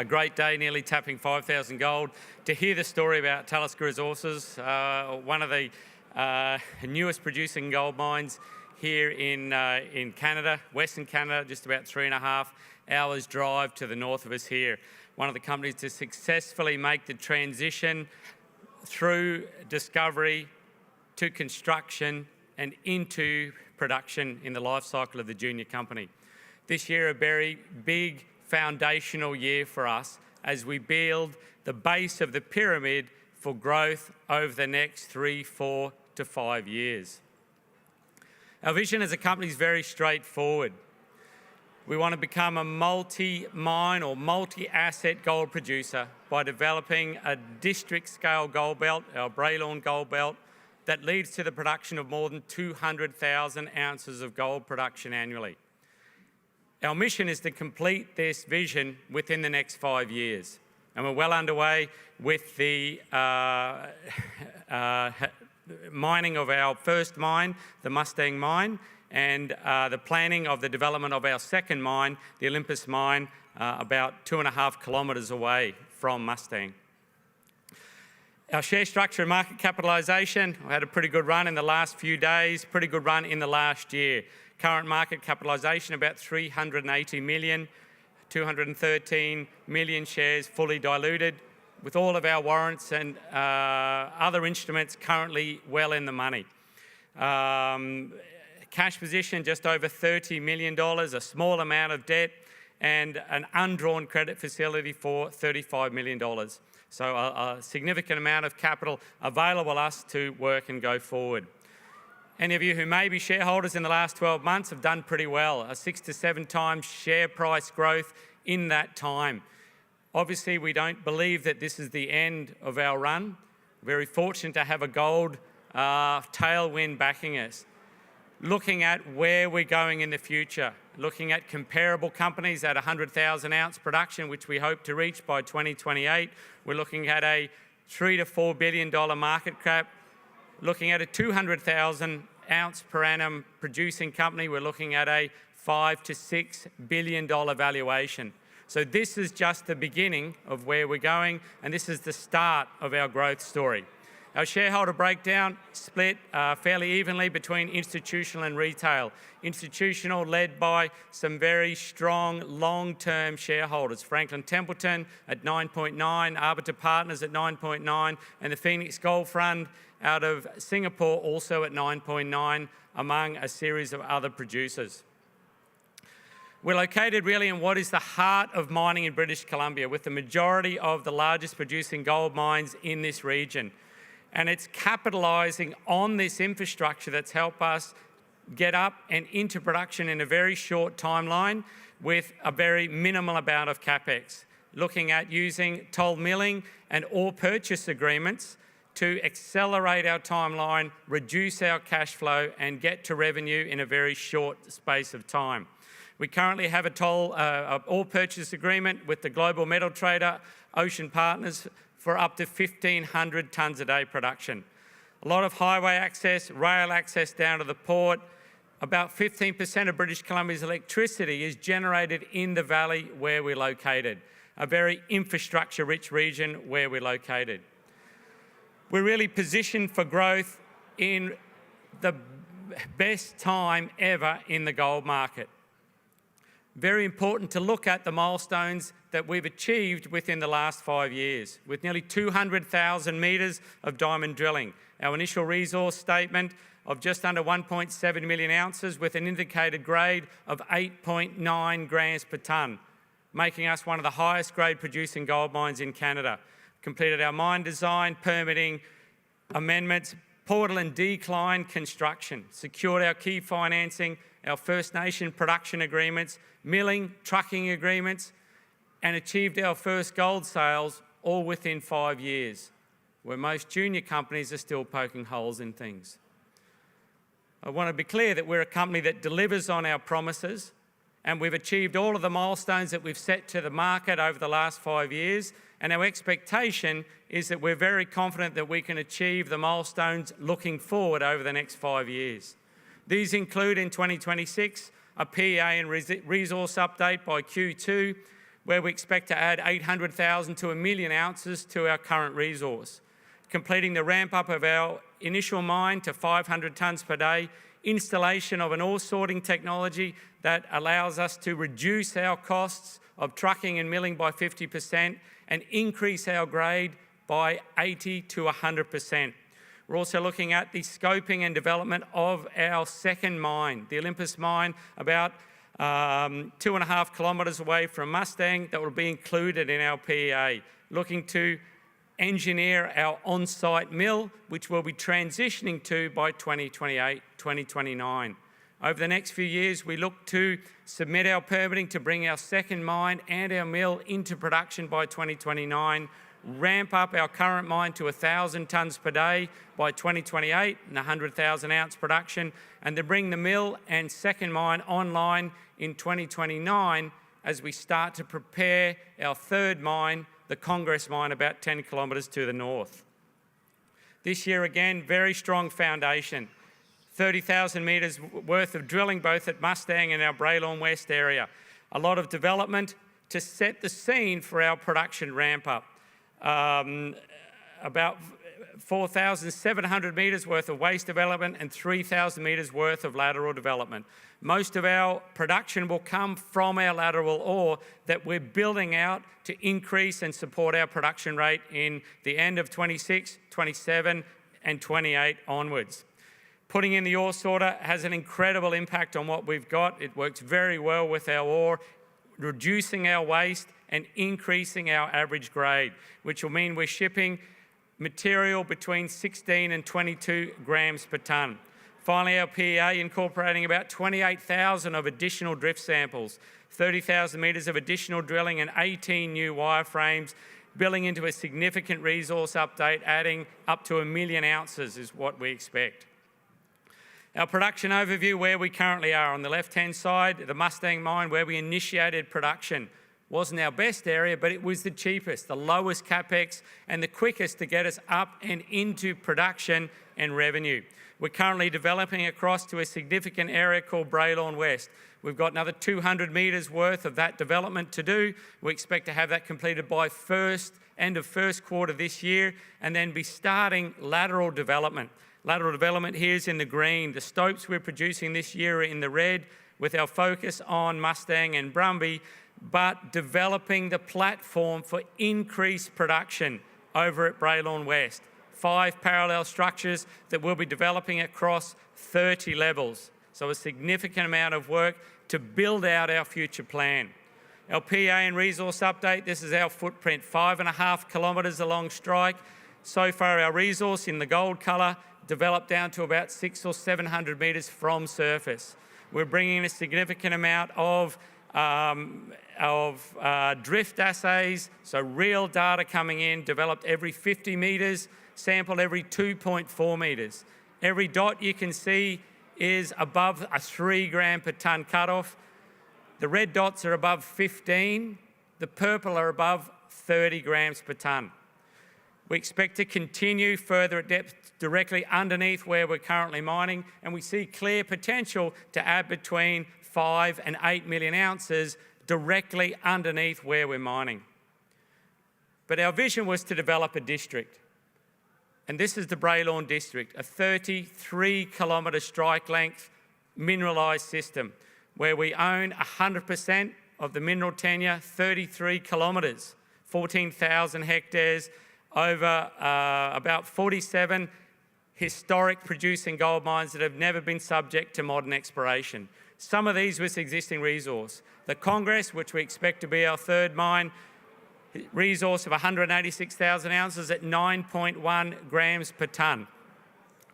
a great day, nearly tapping 5,000 gold, to hear the story about Talisker Resources, one of the newest producing gold mines here in Canada, Western Canada, just about 3.5 hours drive to the north of us here. One of the companies to successfully make the transition through discovery to construction and into production in the life cycle of the junior company. This year, a very big foundational year for us as we build the base of the pyramid for growth over the next 3, 4 to 5 years. Our vision as a company is very straightforward. We want to become a multi-mine or multi-asset gold producer by developing a district-scale gold belt, our Braylorn Gold Belt, that leads to the production of more than 200,000 ounces of gold production annually. Our mission is to complete this vision within the next 5 years, and we're well underway with the mining of our first mine, the Mustang Mine, and the planning of the development of our second mine, the Olympus Mine, about 2.5 kilometres away from Mustang. Our share structure and market capitalisation, we had a pretty good run in the last few days, pretty good run in the last year. Current market capitalisation about 380 million, 213 million shares fully diluted, with all of our warrants and other instruments currently well in the money. Cash position just over $30 million, a small amount of debt, and an undrawn credit facility for $35 million. So a significant amount of capital available us to work and go forward. Any of you who may be shareholders in the last 12 months have done pretty well, a 6 to 7 times share price growth in that time. Obviously, we don't believe that this is the end of our run. Very fortunate to have a gold tailwind backing us. Looking at where we're going in the future, looking at comparable companies at 100,000 ounce production, which we hope to reach by 2028. We're looking at a $3 to $4 billion market cap. Looking at a 200,000 ounce per annum producing company, we're looking at a $5 to $6 billion valuation. So this is just the beginning of where we're going, and this is the start of our growth story. Our shareholder breakdown split fairly evenly between institutional and retail. Institutional led by some very strong long-term shareholders. Franklin Templeton at 9.9, Harbort Partners at 9.9, and the Phoenix Gold Fund out of Singapore also at 9.9, among a series of other producers. We're located really in what is the heart of mining in British Columbia, with the majority of the largest producing gold mines in this region. And it's capitalising on this infrastructure that's helped us get up and into production in a very short timeline with a very minimal amount of capex. Looking at using toll milling and ore purchase agreements to accelerate our timeline, reduce our cash flow, and get to revenue in a very short space of time. We currently have a ore purchase agreement with the global metal trader, Ocean Partners, for up to 1,500 tonnes a day production. A lot of highway access, rail access down to the port. About 15% of British Columbia's electricity is generated in the valley where we're located, a very infrastructure-rich region where we're located. We're really positioned for growth in the best time ever in the gold market. Very important to look at the milestones that we've achieved within the last 5 years, with nearly 200,000 metres of diamond drilling. Our initial resource statement of just under 1.7 million ounces with an indicated grade of 8.9 grams per tonne, making us one of the highest grade producing gold mines in Canada. Completed our mine design, permitting, amendments, portal and decline construction, secured our key financing, our First Nation production agreements, milling, trucking agreements, and achieved our first gold sales all within 5 years, where most junior companies are still poking holes in things. I want to be clear that we're a company that delivers on our promises, and we've achieved all of the milestones that we've set to the market over the last 5 years, and our expectation is that we're very confident that we can achieve the milestones looking forward over the next 5 years. These include in 2026, a PEA and resource update by Q2, where we expect to add 800,000 to 1 million ounces to our current resource. Completing the ramp up of our initial mine to 500 tonnes per day, installation of an ore sorting technology that allows us to reduce our costs of trucking and milling by 50% and increase our grade by 80 to 100%. We're also looking at the scoping and development of our second mine, the Olympus mine, about 2.5 kilometres away from Mustang, that will be included in our PEA. Looking to engineer our on-site mill, which we'll be transitioning to by 2028, 2029. Over the next few years, we look to submit our permitting to bring our second mine and our mill into production by 2029, ramp up our current mine to 1,000 tonnes per day by 2028 and 100,000 ounce production, and then bring the mill and second mine online in 2029 as we start to prepare our third mine, the Congress mine, about 10 kilometres to the north. This year again, very strong foundation. 30,000 metres worth of drilling both at Mustang and our Braylorn West area. A lot of development to set the scene for our production ramp up. About 4,700 metres worth of waste development and 3,000 metres worth of lateral development. Most of our production will come from our lateral ore that we're building out to increase and support our production rate in the end of 26, 27 and 28 onwards. Putting in the ore sorter has an incredible impact on what we've got. It works very well with our ore, reducing our waste and increasing our average grade, which will mean we're shipping material between 16 and 22 grams per tonne. Finally, our PEA incorporating about 28,000 of additional drift samples, 30,000 metres of additional drilling and 18 new wireframes, building into a significant resource update, adding up to 1 million ounces is what we expect. Our production overview, where we currently are. On the left-hand side, the Mustang mine, where we initiated production. Wasn't our best area, but it was the cheapest, the lowest capex, and the quickest to get us up and into production and revenue. We're currently developing across to a significant area called Braylorn West. We've got another 200 metres worth of that development to do. We expect to have that completed by end of first quarter this year, and then be starting lateral development. Lateral development here is in the green. The stopes we're producing this year are in the red, with our focus on Mustang and Brumby, but developing the platform for increased production over at Braylorn West. 5 parallel structures that we'll be developing across 30 levels. So a significant amount of work to build out our future plan. Our PEA and resource update, this is our footprint, 5.5 kilometres along strike. So far our resource in the gold colour developed down to about 600 or 700 metres from surface. We're bringing in a significant amount of drift assays, so real data coming in, developed every 50 metres, sampled every 2.4 metres. Every dot you can see is above a 3 gram per tonne cutoff. The red dots are above 15, the purple are above 30 grams per tonne. We expect to continue further at depth directly underneath where we're currently mining, and we see clear potential to add between 5 and 8 million ounces directly underneath where we're mining. But our vision was to develop a district. And this is the Braylorn district, a 33-kilometre strike length mineralised system where we own 100% of the mineral tenure, 33 kilometres, 14,000 hectares, over about 47 historic producing gold mines that have never been subject to modern exploration. Some of these with existing resource. The Congress, which we expect to be our third mine, resource of 186,000 ounces at 9.1 grams per tonne,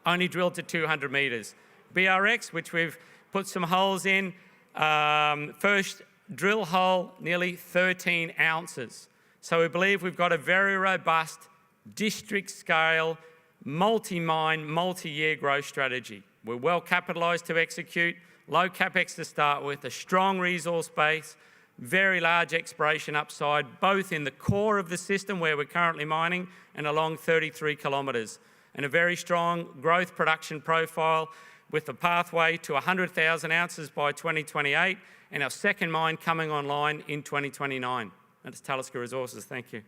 only drilled to 200 metres. BRX, which we've put some holes in, first drill hole, nearly 13 ounces. So we believe we've got a very robust district scale, multi-mine, multi-year growth strategy. We're well capitalised to execute, low capex to start with, a strong resource base, very large exploration upside, both in the core of the system where we're currently mining and along 33 kilometres, and a very strong growth production profile with a pathway to 100,000 ounces by 2028 and our second mine coming online in 2029. That's Talisker Resources. Thank you.